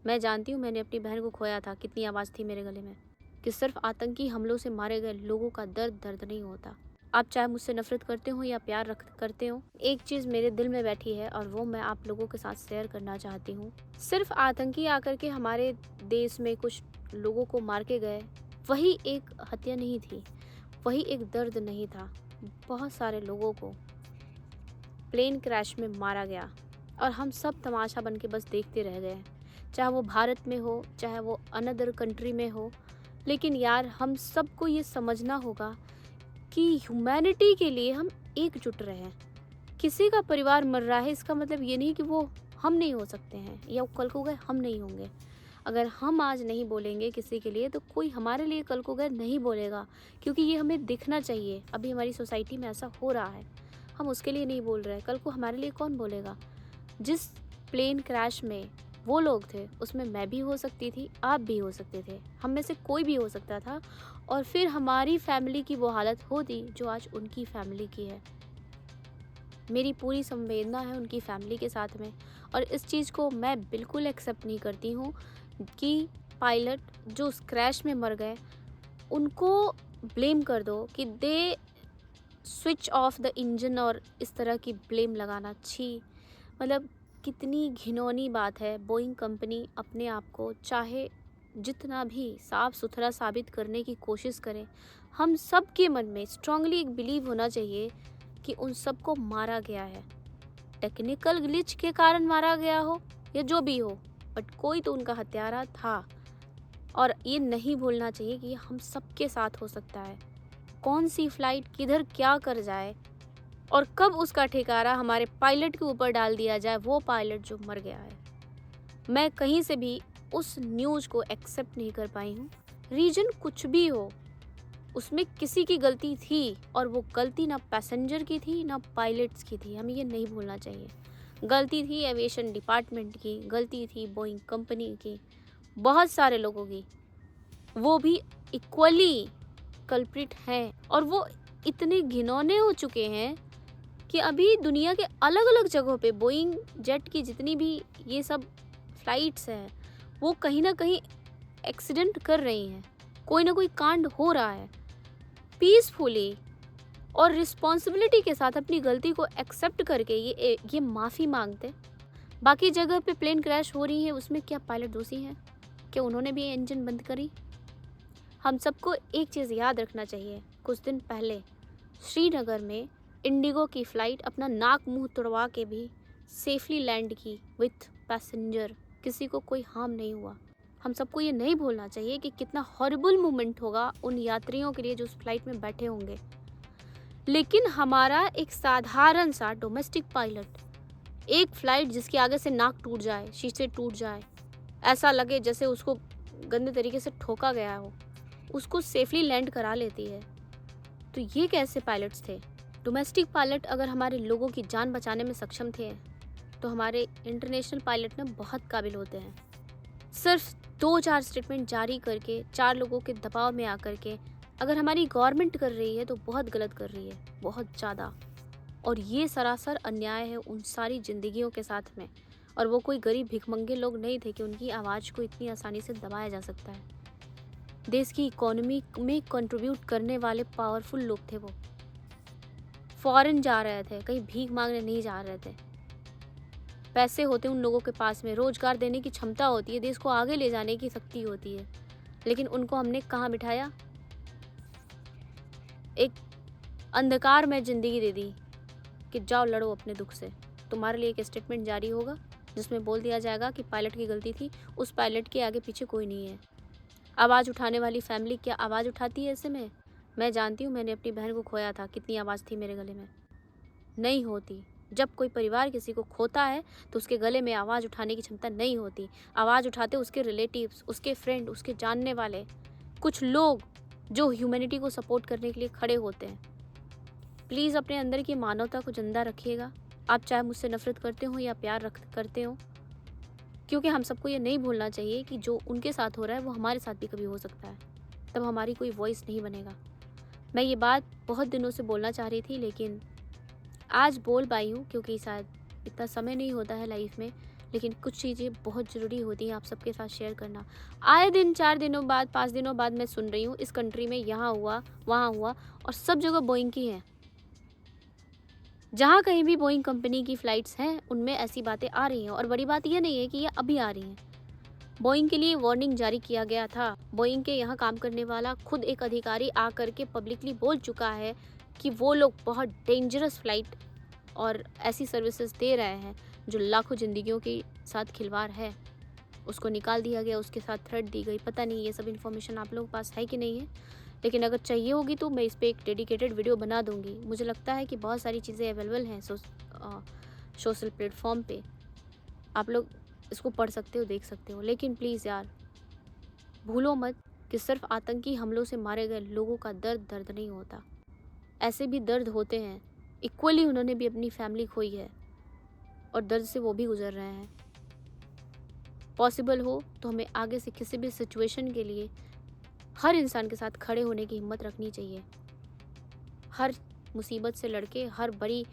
मैं जानती हूँ मैंने अपनी बहन को खोया था, कितनी आवाज़ थी मेरे गले में, कि सिर्फ आतंकी हमलों से मारे गए लोगों का दर्द दर्द नहीं होता। आप चाहे मुझसे नफरत करते हो या प्यार करते हो, एक चीज़ मेरे दिल में बैठी है और वो मैं आप लोगों के साथ शेयर करना चाहती हूँ। सिर्फ आतंकी आकर के हमारे देश में कुछ लोगों को मार के गए, वही एक हत्या नहीं थी, वही एक दर्द नहीं था। बहुत सारे लोगों को प्लेन क्रैश में मारा गया और हम सब तमाशा बन के बस देखते रह गए, चाहे वो भारत में हो, चाहे वो अनदर कंट्री में हो। लेकिन यार, हम सबको ये समझना होगा कि ह्यूमैनिटी के लिए हम एकजुट रहें। किसी का परिवार मर रहा है, इसका मतलब ये नहीं कि वो हम नहीं हो सकते हैं या कल को गए हम नहीं होंगे। अगर हम आज नहीं बोलेंगे किसी के लिए, तो कोई हमारे लिए कल को गए नहीं बोलेगा, क्योंकि ये हमें दिखना चाहिए। अभी हमारी सोसाइटी में ऐसा हो रहा है, हम उसके लिए नहीं बोल रहे हैं, कल को हमारे लिए कौन बोलेगा। जिस प्लेन क्रैश में वो लोग थे, उसमें मैं भी हो सकती थी, आप भी हो सकते थे, हम में से कोई भी हो सकता था, और फिर हमारी फैमिली की वो हालत होती जो आज उनकी फैमिली की है। मेरी पूरी संवेदना है उनकी फैमिली के साथ में, और इस चीज़ को मैं बिल्कुल एक्सेप्ट नहीं करती हूँ कि पायलट जो उस क्रैश में मर गए, उनको ब्लेम कर दो कि they switch off the engine, और इस तरह की ब्लेम लगाना छी। मतलब कितनी घिनौनी बात है। बोइंग कंपनी अपने आप को चाहे जितना भी साफ सुथरा साबित करने की कोशिश करे, हम सब के मन में स्ट्रांगली एक बिलीव होना चाहिए कि उन सबको मारा गया है। टेक्निकल ग्लिच के कारण मारा गया हो या जो भी हो, बट कोई तो उनका हत्यारा था। और ये नहीं भूलना चाहिए कि ये हम सबके साथ हो सकता है। कौन सी फ्लाइट किधर क्या कर जाए और कब उसका ठिकाना हमारे पायलट के ऊपर डाल दिया जाए, वो पायलट जो मर गया है। मैं कहीं से भी उस न्यूज़ को एक्सेप्ट नहीं कर पाई हूँ। रीजन कुछ भी हो, उसमें किसी की गलती थी, और वो गलती ना पैसेंजर की थी ना पायलट्स की थी, हमें ये नहीं भूलना चाहिए। गलती थी एविएशन डिपार्टमेंट की, गलती थी बोइंग कंपनी की, बहुत सारे लोगों की। वो भी इक्वली कल्प्रिट हैं, और वो इतने घिनौने हो चुके हैं कि अभी दुनिया के अलग अलग जगहों पे बोइंग जेट की जितनी भी ये सब फ्लाइट्स हैं, वो कहीं ना कहीं एक्सीडेंट कर रही हैं, कोई ना कोई कांड हो रहा है। पीसफुली और रिस्पॉन्सिबिलिटी के साथ अपनी गलती को एक्सेप्ट करके ये माफ़ी मांगते। बाकी जगह पे प्लेन क्रैश हो रही है, उसमें क्या पायलट दोषी हैं? क्या उन्होंने भी इंजन बंद करी? हम सबको एक चीज़ याद रखना चाहिए। कुछ दिन पहले श्रीनगर में इंडिगो की फ़्लाइट अपना नाक मुंह तुड़वा के भी सेफली लैंड की विथ पैसेंजर, किसी को कोई हार्म नहीं हुआ। हम सबको ये नहीं भूलना चाहिए कि कितना हॉरिबल मोमेंट होगा उन यात्रियों के लिए जो उस फ्लाइट में बैठे होंगे। लेकिन हमारा एक साधारण सा डोमेस्टिक पायलट, एक फ़्लाइट जिसके आगे से नाक टूट जाए, शीशे टूट जाए, ऐसा लगे जैसे उसको गंदे तरीके से ठोका गया हो, उसको सेफली लैंड करा लेती है। तो ये कैसे पायलट्स थे? डोमेस्टिक पायलट अगर हमारे लोगों की जान बचाने में सक्षम थे, तो हमारे इंटरनेशनल पायलट ना बहुत काबिल होते हैं। सिर्फ 2-4 स्टेटमेंट जारी करके, 4 लोगों के दबाव में आकर के अगर हमारी गवर्नमेंट कर रही है, तो बहुत गलत कर रही है, बहुत ज़्यादा। और ये सरासर अन्याय है उन सारी ज़िंदगियों के साथ में। और वो कोई गरीब भिखमंगे लोग नहीं थे कि उनकी आवाज़ को इतनी आसानी से दबाया जा सकता है। देश की इकोनॉमी में कंट्रीब्यूट करने वाले पावरफुल लोग थे वो। फॉरेन जा रहे थे, कहीं भीख मांगने नहीं जा रहे थे। पैसे होते उन लोगों के पास में, रोजगार देने की क्षमता होती है, देश को आगे ले जाने की शक्ति होती है। लेकिन उनको हमने कहाँ बिठाया? एक अंधकार में ज़िंदगी दे दी कि जाओ लड़ो अपने दुख से। तुम्हारे लिए एक स्टेटमेंट जारी होगा जिसमें बोल दिया जाएगा कि पायलट की गलती थी, उस पायलट के आगे पीछे कोई नहीं है। आवाज़ उठाने वाली फैमिली क्या आवाज़ उठाती है ऐसे में? मैं जानती हूँ मैंने अपनी बहन को खोया था, कितनी आवाज़ थी मेरे गले में। नहीं होती। जब कोई परिवार किसी को खोता है, तो उसके गले में आवाज़ उठाने की क्षमता नहीं होती। आवाज़ उठाते उसके रिलेटिव्स, उसके फ्रेंड, उसके जानने वाले, कुछ लोग जो ह्यूमैनिटी को सपोर्ट करने के लिए खड़े होते हैं। प्लीज़ अपने अंदर की मानवता को जिंदा रखिएगा। आप चाहे मुझसे नफरत करते हो या प्यार करते हो, क्योंकि हम सबको ये नहीं भूलना चाहिए कि जो उनके साथ हो रहा है वो हमारे साथ भी कभी हो सकता है। तब हमारी कोई वॉइस नहीं बनेगा। मैं ये बात बहुत दिनों से बोलना चाह रही थी, लेकिन आज बोल पाई हूँ, क्योंकि शायद इतना समय नहीं होता है लाइफ में। लेकिन कुछ चीज़ें बहुत ज़रूरी होती हैं आप सबके साथ शेयर करना। आए दिन 4 दिनों बाद 5 दिनों बाद मैं सुन रही हूँ इस कंट्री में यहाँ हुआ, वहाँ हुआ, और सब जगह बोइंग की हैं। जहाँ कहीं भी बोइंग कंपनी की फ़्लाइट्स हैं उनमें ऐसी बातें आ रही हैं, और बड़ी बात यह नहीं है कि ये अभी आ रही हैं। बोइंग के लिए वार्निंग जारी किया गया था। बोइंग के यहाँ काम करने वाला खुद एक अधिकारी आ करके पब्लिकली बोल चुका है कि वो लोग बहुत डेंजरस फ़्लाइट और ऐसी सर्विसेज दे रहे हैं जो लाखों ज़िंदगियों के साथ खिलवाड़ है। उसको निकाल दिया गया, उसके साथ थ्रेट दी गई। पता नहीं ये सब इन्फॉर्मेशन आप लोगों के पास है कि नहीं है, लेकिन अगर चाहिए होगी तो मैं इस पर एक डेडिकेटेड वीडियो बना दूंगी। मुझे लगता है कि बहुत सारी चीज़ें अवेलेबल हैं सोशल प्लेटफॉर्म पे, आप लोग इसको पढ़ सकते हो, देख सकते हो। लेकिन प्लीज़ यार, भूलो मत कि सिर्फ आतंकी हमलों से मारे गए लोगों का दर्द नहीं होता। ऐसे भी दर्द होते हैं, इक्वली उन्होंने भी अपनी फैमिली खोई है और दर्द से वो भी गुजर रहे हैं। पॉसिबल हो तो हमें आगे से किसी भी सिचुएशन के लिए हर इंसान के साथ खड़े होने की हिम्मत रखनी चाहिए। हर मुसीबत से लड़के, हर बड़ी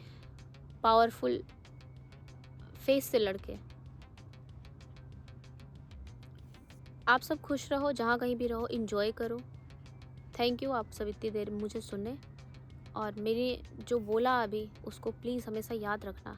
पावरफुल फेस से लड़के। आप सब खुश रहो, जहाँ कहीं भी रहो, इंजॉय करो। थैंक यू आप सब इतनी देर मुझे सुने, और मेरे जो बोला अभी उसको प्लीज़ हमेशा याद रखना।